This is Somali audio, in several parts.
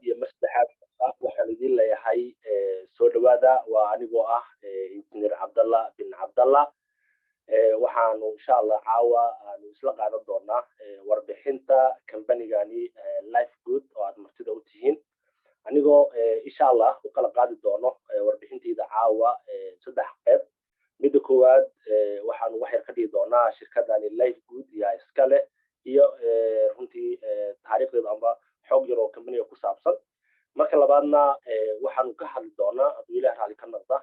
iyo maslaxaad waxaan idin leeyahay soo dhawaada waa anigoo ah injineer Cabdalla bin Cabdalla waxaanu insha Allah caawa aanu isla qaadan doonaa warbixinta kambanigani Life Good oo aad martida u tihiin anigoo insha Allah u kala qaadi doono warbixinteeda caawa saddex qayb mid koowaad waxaanu wax yar ka dhigi doonaa shirkadani Life Good iyo iskale iyo runtii taariikhdeeda amba xog yar oo kambaniga ku saabsan marka labaadna waxaanu ka hadli doonaa hadduu ilaahay raali ka noqda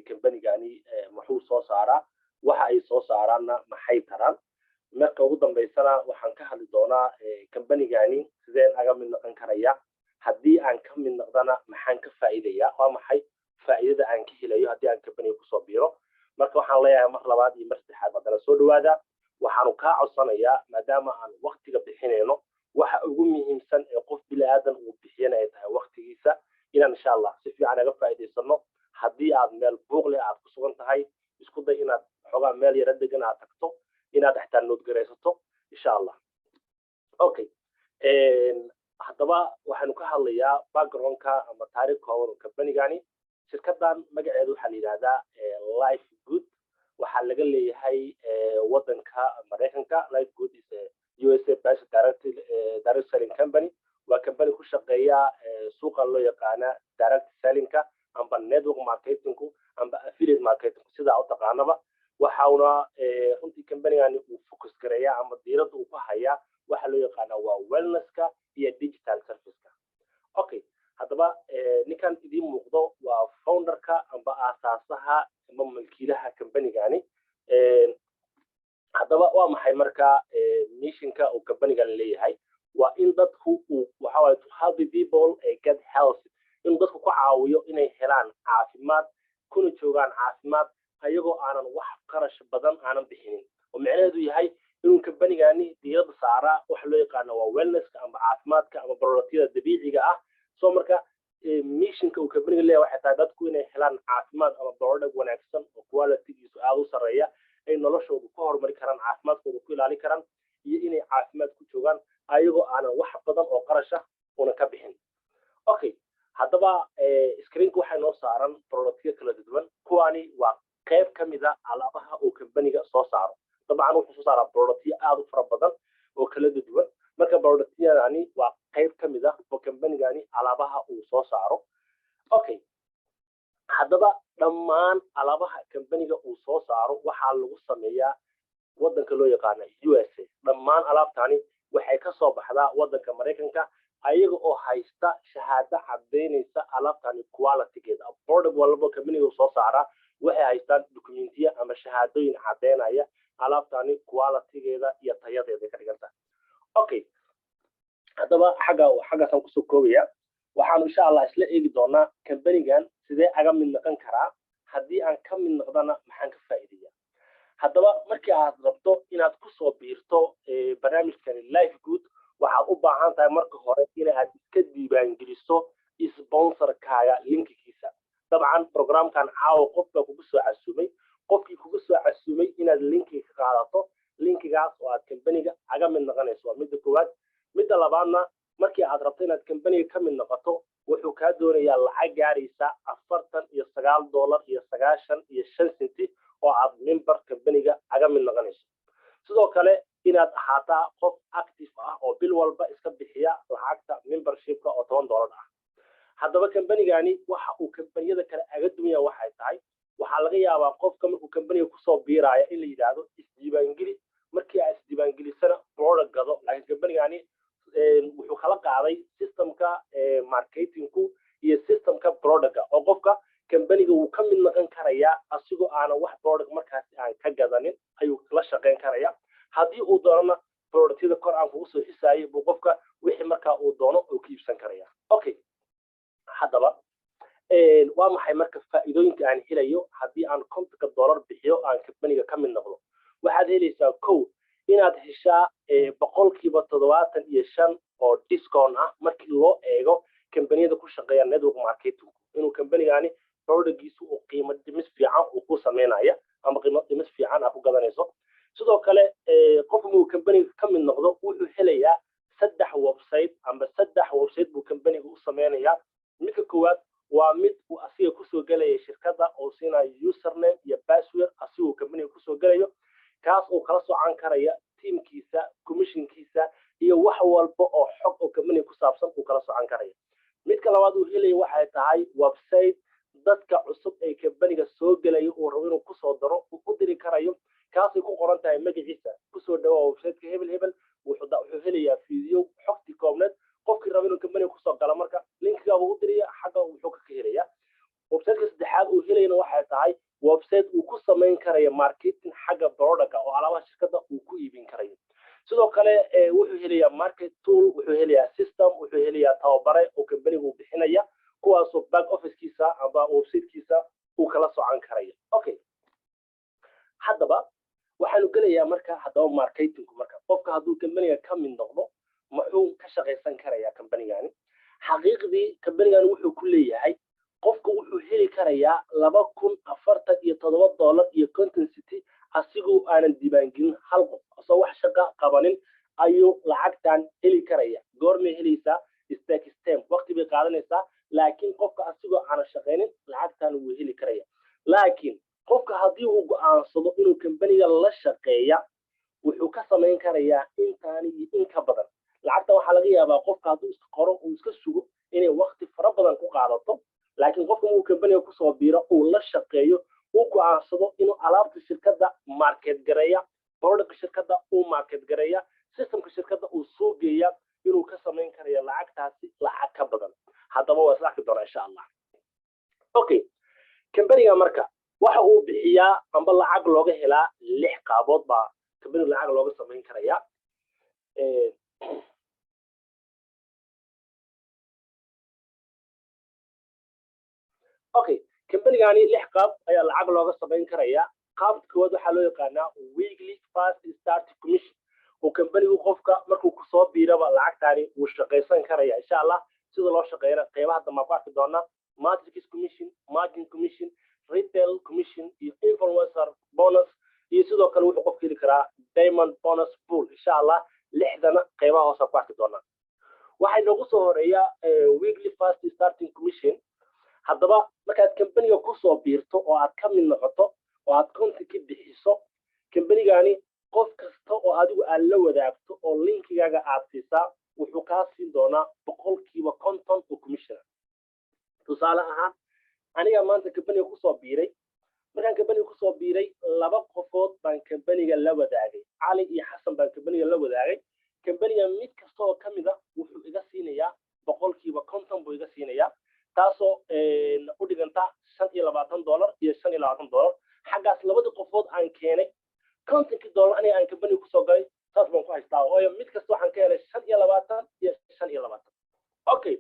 kambanigani muxuu soo saaraa waxa ay soo saaraanna maxay taraan marka ugu dambeysana waxaan ka hadli doonaa kambanigani sideen aga mid noqon karaya haddii aan ka mid noqdana maxaan ka faa'iidayaa waa maxay faa'iidada aan ka helayo haddii aan kambaniga kusoo biiro marka waxaan leeyahay mar labaad iyo mar saddexaad haddana soo dhawaada waxaanu kaa codsanayaa maadaama aan waqtiga bixinayno waxa ugu muhiimsan ee qof bilaadan uu bixiyana ay tahay waqtigiisa inaan insha Allah si fiican aga faa'iideysano haddii aad meel buuq leh aad ku sugan tahay isku day inaad xogaa meel yara degan aad tagto inaad xataa nood gareysato insha Allah okay haddaba waxaanu ka hadlayaa backgroundka ama taariikh kooban oo kambanigani shirkadan magaceedu waxaa la yiraahdaa Life Good waxaa laga leeyahay wadanka Mareykanka Life Good is USA based direct selling company waa company ku shaqeeya suuqa loo yaqaana direct selling ka amba network marketing amba affiliate marketing sida aad taqaanaba waxauna runtii company-gani uu focus gareeyaa ama diiradda uu ku hayaa waxa loo yaqaana waa wellness-ka iyo digital service-ka okay haddaba ninkan idin muuqdo waa founder-ka amba aasaasaha ama milkiilaha company-gani haddaba waa maxay marka mission-ka uu company-gan leeyahay waa in dadku waxa waaye to help people get health in dadku ku caawiyo inay helaan caafimaad kuna joogaan caafimaad ayagoo aanan wax qarash badan aanan bixinin oo macnaheedu yahay inuu company-gani diiradda saaraa waxa loo yaqaano waa wellness-ka ama caafimaadka ama productyada dabiiciga ah soo marka mission-ka uu company-ga leeyahay waxay tahay dadku inay helaan caafimaad ama product wanaagsan oo quality-giisu aad u sarreeya ay noloshooda ku horumari karaan caafimaadkooda ku ilaalin karaan iyo inay caafimaad ku joogaan ayagoo aanan wax badan oo qarash ah una ka bixin okay haddaba screen-ka waxay noo saaran productyo kala duwan kuwani waa qayb ka mid ah alaabaha uu company-ga soo saaro dabcan wuxuu soo saaraa productyo aad u fara badan oo kala duwan marka productyadani waa qayb ka mid ah oo company-gani alaabaha uu soo saaro okay haddaba dhammaan alaabaha company-ga uu soo saaro waxaa lagu sameeyaa wadanka loo yaqaano USA dhammaan alaabtani waxay ka soo baxdaa wadanka Mareykanka ayaga oo haysta shahaado cadeynaysa alaabtani quality-geeda product walba company-ga soo saara waxay haystaan dokumentiya ama shahaadooyin cadeynaya alaabtani quality-geeda iyo tayadeeda ka dhiganta okay haddaba xaggaasaan kusoo koobaya waxaanu insha Allah isla eegi doonaa company-gan sidee aga mid noqon karaa haddii aan ka mid noqdana maxaan ka faa'iidayaa haddaba markii aad rabto inaad kusoo biirto barnaamijkani Life Good waxaad u baahan tahay marka hore inaad iska diiwaangeliso sponsor-kaaga linkigiisa dabcan programkan caawa qofka kugu soo casuumay qofkii kugu soo casuumay inaad linkiga ka qaadato linkigaas oo aad company-ga aga mid noqonayso waa midda koowaad midda labaadna markii aad rabto inaad company-ga ka mid noqoto wuxuu kaa doonayaa lacag gaaraysa $49.95 oo aad member company-ga aga mid noqonayso sidoo kale inaad ahaataa qof active ah oo bil walba iska bixiya lacagta membership-ka oo $10 ah haddaba company-gani waxa uu company-yada kale aga duwaya waxay tahay waxaa laga yaabaa qofka markuu company-ga kusoo biiraya in la yidhaahdo isdiiwaangeli markii aad isdiiwaangelisana product gado laakiin company-gani wuxuu kala qaaday systemka marketingku iyo systemka product oo qofka company-ga wuu ka mid noqon karayaa asigoo aanan wax product markaasi aan ka gadanin ayuu la shaqeyn karayaa haddii uu doonana productyada kor aan kugu soo xisaayay buu qofka wixii markaa uu doono uu ka iibsan karayaa okay haddaba waa maxay marka faa'iidooyinka aan helayo haddii aan $50 bixiyo aan company-ga ka mid noqdo waxaad helaysaa kow inaad heshaa boqolkiiba 75 oo discount ah markii loo eego company-yada ku shaqeeya network marketing inuu company-gani productgiisu uu qiimo dhimis fiican uu ku sameynaya ama qiimo dhimis fiican aad ku gadanayso sidoo kale qofku company-ga ka mid noqdo wuxuu helayaa saddex website amba saddex website buu company-gu u sameynaya midka koowaad waa mid uu asiga kusoo galaya shirkadda oo siinayo username iyo password asigoo company-ga kusoo galayo kaas oo kala socan karaya teamkiisa commissionkiisa iyo wax walba oo xog oo company ku saabsan uu kala socan karaya midka labaad uu helaya waxay tahay website dadka cusub ee company-ga soo galaya oo rabo inuu kusoo daro uu u diri karayo kaasay ku qoran tahay magaciisa kusoo dhawaa website-ka hebel wuxuu helayaa video xogti koobneed qofkii rabo inuu company kusoo galo marka linkiga uu u diriya xagga wuxuu ka helaya website-ka saddexaad uu helayna waxay tahay website uu ku samayn karayo marketing xagga product-ka oo alaabaha shirkadda uu ku iibin karayo sidoo kale wuxuu helayaa market tool wuxuu helayaa system wuxuu helayaa tababare oo company-gu bixinaya kuwaasoo back office-kiisa amba website-kiisa uu kala socan karayo okay haddaba waxaanu gelayaa marka haddaba marketingku marka qofka hadduu company-ga ka mid noqdo muxuu ka shaqaysan karayaa company-gani xaqiiqdii company-gani wuxuu ku leeyahay qofka wuxuu heli karayaa $2,047 iyo content city asigoo aanan diiwaangelin hal qof asoo wax shaqa qabanin ayuu lacagtan heli karaya goormay helaysaa step waqti bay qaadanaysaa laakiin qofka asigoo aanan shaqaynin lacagtan wuu heli karaya laakiin qofka haddii uu go'aansado inuu company-ga la shaqeeya wuxuu ka samayn karayaa intaani iyo in ka badan lacagta waxaa laga yaabaa qofka hadduu iska qoro uu iska sugo inay waqti fara badan ku qaadato laakiin qofka uu company-ga kusoo biiro uu la shaqeeyo uu go'aansado inuu alaabta shirkadda market gareeya product shirkadda uu market gareeya systemka shirkadda uu soo geeya inuu ka samayn karayo lacagtaasi lacag ka badan haddaba waa isla arki doonaa insha allah okay company-ga marka waxa uu bixiyaa amba lacag looga helaa 6 qaabood baa company lacag looga samayn karaya okay company-gani 6 qaab ayaa lacag looga samayn karaya qaabka koowaad waxaa loo yaqaanaa weekly fast start commission oo company-gu qofka markuu kusoo biiraba lacagtaani uu shaqaysan karaya insha allah sida loo shaqeeyana qeybaha dambe ku arki doonaa matrix commission margin commission retail commission iyo influencer bonus iyo sidoo kale wuxuu qofka heli karaa diamond bonus pool insha allah 6dana qeybaha hoose ku arki doonaa waxay noogu soo horeeya weekly fast starting commission haddaba markaad company-ga kusoo biirto oo aad ka mid noqoto oo aad konti bixiso company-gani qof kasta oo adigu aad la wadaagto oo linkigaaga aad siisaa wuxuu kaa siin doonaa 50% oo commission tusaale ahaan aniga maanta company-ga kusoo biiray markaan company-ga kusoo biiray 2 qofood baan company-ga la wadaagay cali iyo xasan baan company-ga la wadaagay company-ga mid kasta oo ka mid ah wuxuu iga siinayaa 50% buu iga siinayaa taasoo u dhiganta $25 iyo $25 xaggaas labada qofood aan keenay $50 aniga aan company kusoo galay saas baan ku haystaa oo mid kasta waxaan ka helay $25 iyo $25 okay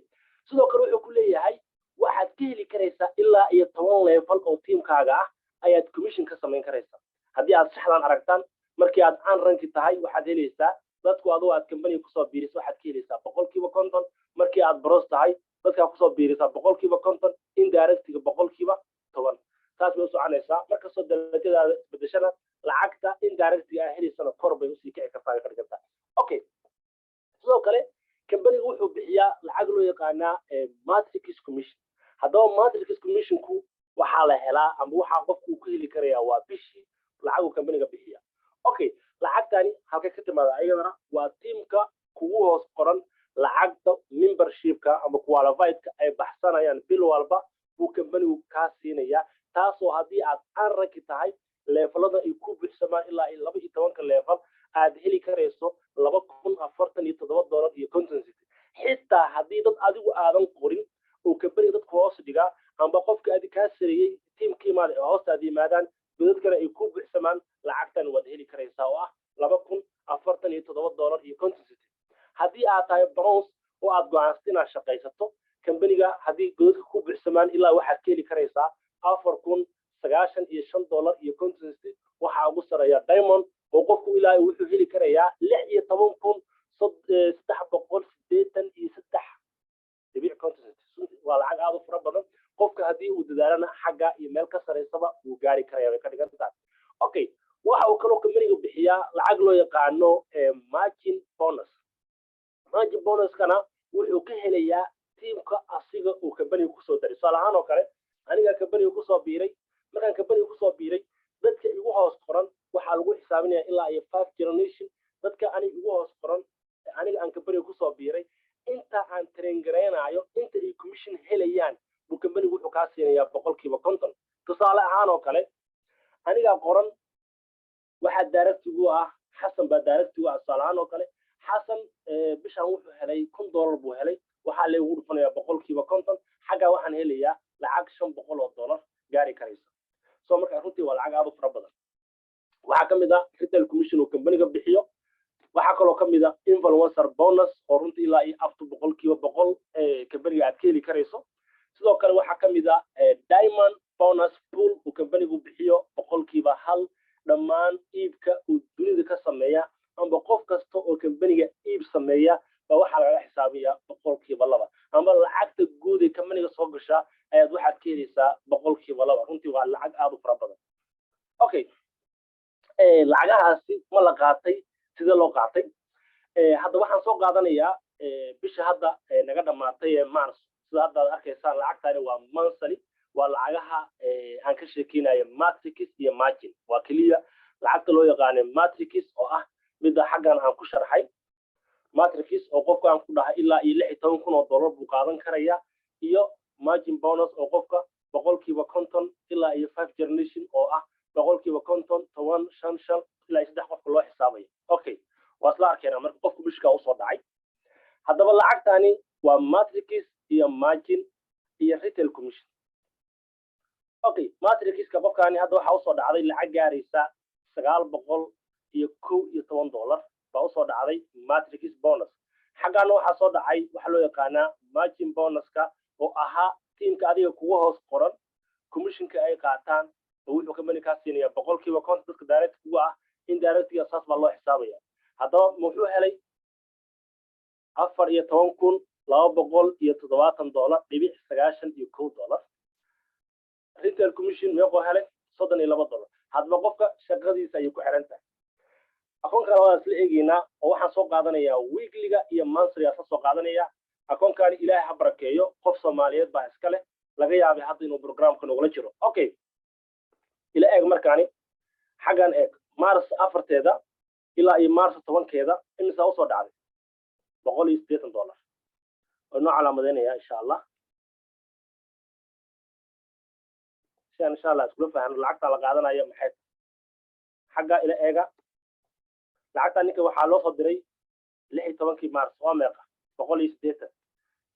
sidoo kale wuxuu ku leeyahay waxaad ka heli karaysaa ilaa iyo 10 level oo teamkaaga ah ayaad commission ka samayn karaysaa haddii aad saxdan aragtaan markii aad aan ranki tahay waxaad helaysaa dadku adoo aad company kusoo biiriso waxaad ka helaysaa 50% markii aad bros tahay dadka kusoo biirisaa 50% indirectga 10% taas way u soconaysaa marka soo dalajadaada isbedeshana lacagta indirectga ah heliysana kor bay usii kici kartaa okay sidoo kale company-gu wuxuu bixiyaa lacag loo yaqaanaa matrix commission haddaba matrix commissionku waxaa la helaa ama waxaa qofku ku heli karayaa waa bishii lacaguu company-ga bixiya okay lacagtani halkay ka timaada ayadana waa teamka kugu hoos qoran lacagta membership-ka ama qualified-ka ay baxsanayaan bil walba buu company-gu kaa siinaya taasoo haddii aad aan ranki tahay leefalada ay ku bixsamaan ilaa 12 leefal aad heli karayso $2,047 iyo content xitaa haddii dad adigu aadan qorin oo company dadku hoos dhigaa amba qofka adi kaa sareeyay teamkiimaada ee hoostaada yimaadaan dadkana ay ku bixsamaan lacagtan waad heli karaysaa oo ah $2,047 iyo content haddii aad tahay bronze oo aad go'aansato inaad shaqaysato company-ga haddii godadka ku bixsamaan ilaa waxaad ka heli karaysaa $4,095 iyo content waxaa ugu sareeya diamond oo qofku ilaa wuxuu heli karayaa $16,383 waa lacag aad u fara badan qofka haddii uu dadaalana xagga iyo meel ka sareysaba wuu gaari karaya way ka dhigan tahay okay waxa uu kaloo company-gu bixiyaa lacag loo yaqaano margin bonus margin bonuskana wuxuu ka helayaa tiimka asiga uu company ku soo daray salahan oo kale aniga company ku soo biiray markaan company ku soo biiray dadka igu hoos qoran waxa lagu xisaabinayaa ilaa iyo 5 generation dadka aniga igu hoos qoran aniga aan company ku soo biiray inta aan train gareynayo inta ay commission helayaan buu company wuxuu ka siinayaa 50% tusaale ahaan oo kale aniga qoran waxa direct ugu ah xasan baa direct ugu ah salahan oo kale xasan bishan wuxuu helay $100 buu helay waxa la ugu dhufanayaa 50% xaga waxaan helayaa lacag $500 gaari karaysa soo marka runtii waa lacag aad u fara badan waxa kamid ah retail commission oo company-ga bixiyo waxa kaloo kamid ah influencer bonus oo runtii ilaa iyo up to 100% company-ga aad ka heli karayso sidoo kale waxa kamid ah diamond bonus pool oo company-gu bixiyo 100% dhammaan iibka uu dunida ka sameeya amba qof kasta oo company-ga iib sameeya ba waxa laga xisaabiyaa 2% amba lacagta guud ee company-ga soo gasha ayaad waxaad ka helaysaa 2% runtii waa lacag aad u fara badan okay lacagahaasi ma la qaatay sida loo qaatay hadda waxaan soo qaadanayaa bisha hadda naga dhamaatay March sida hadda aad arkaysaan lacagtaani waa monthly waa lacagaha aan ka sheekeynayo matrix iyo margin waa kaliya lacagta loo yaqaan matrix oo ah mid xaggan aan ku sharxay matrix oo qofka aan ku dhahay ilaa iyo $16,000 buu qaadan karaya iyo margin bonus oo qofka 50% ilaa iyo 5 generation oo ah 50% 15 ilaa 3 qofka loo xisaabayo okay wasla arkayna marka qofku bishka u soo dhacay hadaba lacagtani waa matrix iyo margin iyo retail commission okay matrix ka qofkani hadda waxa u soo dhacday lacag gaaraysa $911 baa u soo dhacday matrix bonus xagaan waxa soo dhacay waxa loo yaqaanaa margin bonuska oo ahaa teamka adiga kugu hoos qoran commissionka ay qaataan oo wuxuu company ka siinaya 100% dadka direct kugu ah in direct iyo saas baa loo xisaabaya hadaba muxuu helay $4,270.91 retail commission meeqoo helay $32 hadba qofka shaqadiisa ay ku xiran tahay akoonka waa isla eegeynaa oo waxaan soo qaadanayaa weekly-ga iyo monthly aan soo qaadanaya akoonkan ilaahay ha barakeeyo qof Soomaaliyeed baa iska leh laga yaabay hadda inuu programka nogula jiro okay ila eeg markaani xagan eeg Mars 4teeda ilaa iyo Mars 10keeda inta soo dhacday $180 oo nooca calaamadeynaya insha Allah إن شاء الله أسلوب فهم العقد على قاعدنا أيام حد حاجة إلى إيجا العقد أنك وحالو صدري لحي طبعا كي مارس وامقة بقول يستيتا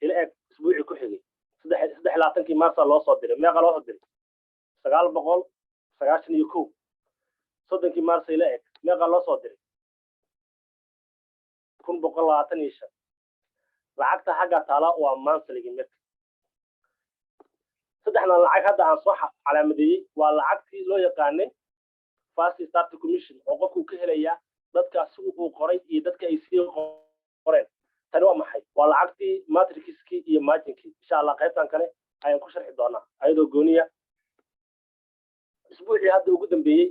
إلى إيج أسبوعي كحيلي صدح لاتن كي مارس الله صدري ما قالوا صدري سقال بقول سقاشني يكو صدق كي مارس إلى إيج ما قالوا صدري كن بقول لاتن يشة العقد حاجة طلاق وأمان سليم saddexna lacag hadda aan soo calaamadiyay waa lacagtii loo yaqaanay fast start commission oo qofku ka helaya dadka suuqa qoray iyo dadka ay sii qoreen tani waa maxay waa lacagtii matrixki iyo marginki insha Allah qaybtan kale ayaan ku sharxi doonaa ayadoo gooniya isbuucii hadda ugu dambeeyay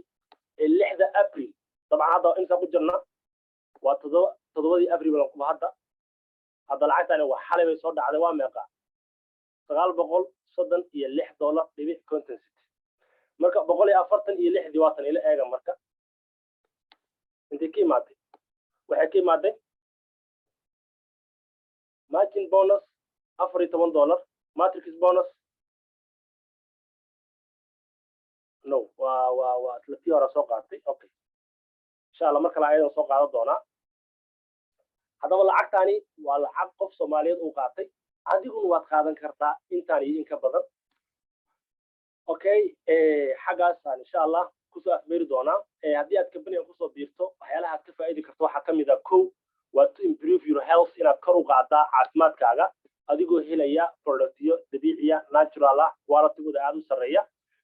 6 April طبعا hadda inta ku jirna waa 7 April baan ku hadda lacagtani waa xalay bay soo dhacday waa meeqa $936.50 marka 146 diwaatan ila eega marka intii ka imaatay waxay ka imaatay margin bonus $14 matrix bonus no waa tlati hore soo qaatay okay insha Allah marka la ayaan soo qaadan doona hadaba lacagtani waa lacag qof Soomaaliyeed uu qaatay adiguna waad qaadan kartaa intaan iyo in ka badan okay xagaas insha Allah ku soo afmeeri doona hadii aad company ku soo biirto waxyaalaha aad ka faa'iidi karto waxa kamid ah waa to improve your health inaad kor u qaaddaa caafimaadkaaga adigoo helaya productyo dabiiciya natural ah quality-gooda aad u sareeya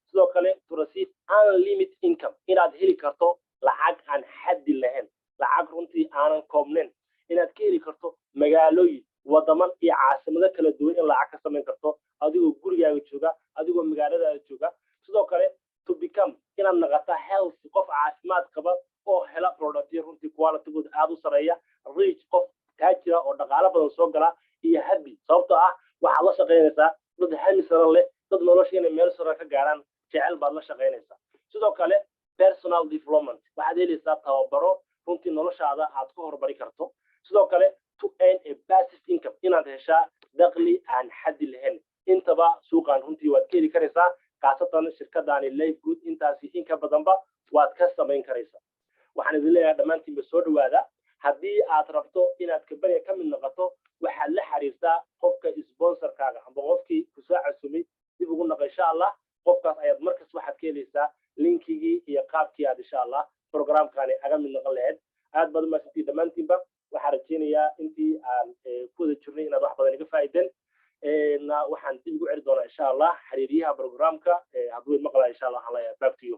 sidoo kale to receive unlimited income inaad heli karto lacag aan xaddi lahayn lacag runtii aanan koobnayn inaad ka heli karto magaalooyin wadaman iyo caasimado kala duwan in lacag ka sameyn karto adigoo gurigaaga jooga adigoo magaaladaada jooga sidoo kale to become inaad noqoto health qof caafimaad qaba oo hela productyo runtii quality-gooda aad u sareeya rich qof taajira oo dhaqaale soo galaa iyo happy sababtoo ah waxaad la shaqaynaysaa dad hami sare leh dad nolosha inay meel sare ka gaaraan jecel baad la shaqaynaysaa sidoo kale personal development waxaad helaysaa tababaro runtii noloshaada aad ku horumari karto sidoo kale to earn a passive income inaad heshaa dakhli aan xaddi lahayn intaba suuqan runtii waad ka heli karaysaa khaasatan shirkadaani life good intaasi in ka badanba waad ka samayn karaysaa waxaan idin leeyahay dhammaantiinba soo dhawaada haddii aad rabto inaad kabaniga ka mid noqoto waxaad la xiriirtaa qofka sponsorkaaga amba qofkii kusoo casumay dib ugu noqo insha allah qofkaas ayaad markas waxaad ka helaysaa linkigii iyo qaabkii aad insha allah programkani aga mid noqon lahayd aad baad umahadsantii dhammaantiinba waxaan rajaynayaa intii aan ku wada jirnay inaad wax badan iga faa'iideen waxaan dib ugu celi doonaa insha allah xiriiryaha programka hadduu maqlaa insha allah waxaan leeyahay back to you